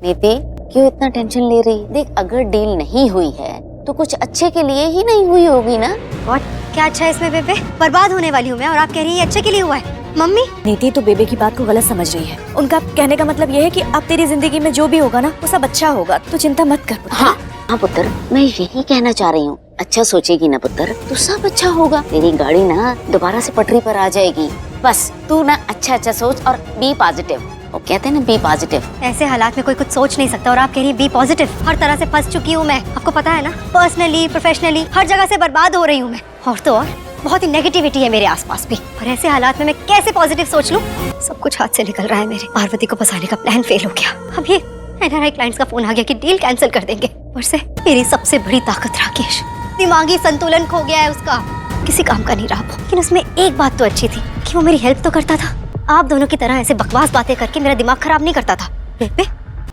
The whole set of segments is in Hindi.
नीति क्यों इतना टेंशन ले रही? देख अगर डील नहीं हुई है तो कुछ अच्छे के लिए ही नहीं हुई होगी ना। और क्या अच्छा है इसमें बेबे? बर्बाद होने वाली हूँ मैं और आप कह रही है अच्छे के लिए हुआ है। मम्मी नीति तो बेबे की बात को गलत समझ रही है। उनका कहने का मतलब ये है कि अब तेरी जिंदगी में जो भी होगा ना वो सब अच्छा होगा, तो चिंता मत कर पुत्र। हाँ पुत्र, मैं यही कहना चाह रही हूँ। अच्छा सोचेगी ना पुत्र तो सब अच्छा होगा। तेरी गाड़ी ना दोबारा से पटरी पर आ जाएगी। बस तू ना अच्छा सोच और बी पॉजिटिव। वो कहते हैं ना बी पॉजिटिव। ऐसे हालात में कोई कुछ सोच नहीं सकता और आप कह रही है बी पॉजिटिव। हर तरह से फंस चुकी हूँ मैं, आपको पता है ना। पर्सनली प्रोफेशनली हर जगह से बर्बाद हो रही हूँ मैं। और तो और बहुत ही नेगेटिविटी है मेरे आसपास भी। और ऐसे हालात में मैं कैसे पॉजिटिव सोच लूं? सब कुछ हाथ से निकल रहा है मेरे। पार्वती को फंसाने का प्लान फेल हो गया। अब ये एनआरआई क्लाइंट्स का फोन आ गया कि डील कैंसिल कर देंगे। और से मेरी सबसे बड़ी ताकत राकेश, दिमागी संतुलन खो गया है उसका, किसी काम का नहीं रहा वो। लेकिन उसमें एक बात तो अच्छी थी कि वो मेरी हेल्प तो करता था। आप दोनों की तरह ऐसे बकवास बातें करके मेरा दिमाग खराब नहीं करता था। बेबे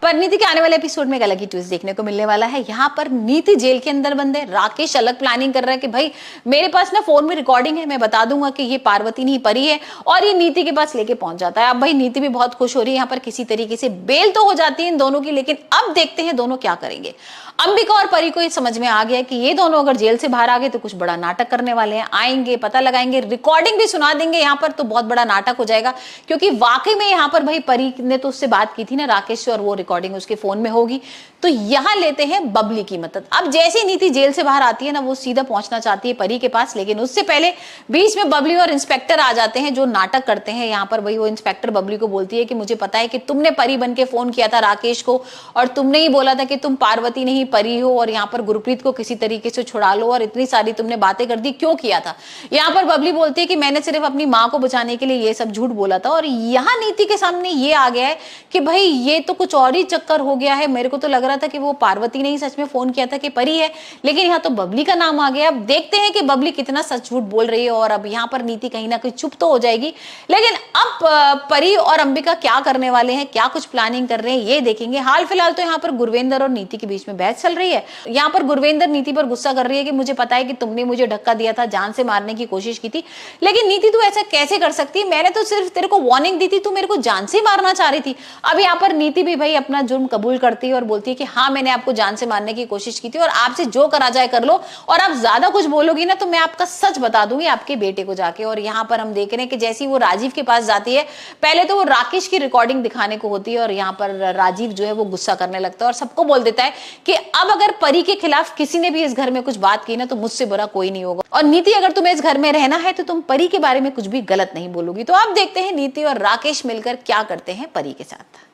पर नीति के आने वाले एपिसोड में एक अलग ही ट्विस्ट देखने को मिलने वाला है। यहाँ पर नीति जेल के अंदर बंद है, राकेश अलग प्लानिंग कर रहा है कि भाई मेरे पास ना फोन में रिकॉर्डिंग है, मैं बता दूंगा कि ये पार्वती नहीं परी है, और ये नीति के पास लेके पहुंच जाता है। अब भाई नीति भी बहुत खुश हो रही है, यहाँ पर किसी तरीके से बेल तो हो जाती है इन दोनों की। लेकिन अब देखते हैं दोनों क्या करेंगे। अंबिका और परी को ये समझ में आ गया कि ये दोनों अगर जेल से बाहर आ गए तो कुछ बड़ा नाटक करने वाले हैं। आएंगे, पता लगाएंगे, रिकॉर्डिंग भी सुना देंगे यहाँ पर, तो बहुत बड़ा नाटक हो जाएगा। क्योंकि वाकई में यहाँ पर भाई परी ने तो उससे बात की थी ना राकेश से, और वो रिकॉर्डिंग उसके फोन में होगी। तो यहाँ लेते हैं बबली की मदद। अब जैसे नीति जेल से बाहर आती है ना, वो सीधा पहुंचना चाहती है परी के पास। लेकिन उससे पहले बीच में बबली और इंस्पेक्टर आ जाते हैं जो नाटक करते हैं। यहाँ पर वही वो इंस्पेक्टर बबली को बोलती है कि मुझे पता है कि तुमने परी बन के फोन किया था राकेश को, और तुमने ही बोला था कि तुम पार्वती नहीं परी हो, और यहाँ पर गुरप्रीत को किसी तरीके से छुड़ा लो, और इतनी सारी तुमने बातें कर दी, क्यों किया था? यहाँ पर बबली बोलती है कि मैंने सिर्फ अपनी माँ को बचाने के लिए ये सब झूठ बोला था। और यहाँ नीति के सामने ये आ गया है कि भाई ये तो कुछ और ही चक्कर हो गया है। मेरे को तो लग रहा था कि वो पार्वती ने ही सच में फोन किया था कि परी है, लेकिन यहाँ तो बबली का नाम आ गया। अब देखते हैं कि बबली कितना सच झूठ बोल रही है, और अब यहाँ पर नीति कहीं ना कहीं चुप तो हो जाएगी। लेकिन अब परी और अंबिका क्या करने वाले हैं, क्या कुछ प्लानिंग कर रहे हैं, ये देखेंगे। हाल फिलहाल तो यहाँ पर गुरवेंद्र और नीति के बीच में बहस चल रही है। यहाँ पर गुरवेंद्र नीति पर गुस्सा कर रही है कि मुझे पता है कि तुमने मुझे धक्का दिया था, जान से मारने की कोशिश की थी, लेकिन नीति तू ऐसा कैसे कर सकती है? मैंने तो सिर्फ तेरे को वार्निंग दी थी, तू मेरे को जान से मारना चाह रही थी। अब यहाँ पर नीति भी भाई अपना जुर्म कबूल करती है और बोलती है कि हाँ मैंने आपको जान से मारने की कोशिश की थी, और आपसे जो करा जाए कर लो, और आप ज्यादा कुछ बोलोगी ना तो मैं आपका सच बता दूंगी आपके बेटे को जाके। और यहाँ पर हम देख रहे हैं कि जैसे ही वो राजीव के पास जाती है, पहले तो वो राकेश की रिकॉर्डिंग दिखाने को होती है, और यहाँ पर राजीव जो है वो गुस्सा करने लगता है और सबको बोल देता है कि अब अगर परी के खिलाफ किसी ने भी इस घर में कुछ बात की ना तो मुझसे बुरा कोई नहीं होगा, और नीति अगर तुम्हें इस घर में रहना है तो तुम परी के बारे में कुछ भी गलत नहीं बोलोगी। तो आप देखते हैं नीति और राकेश मिलकर क्या करते हैं परी के साथ।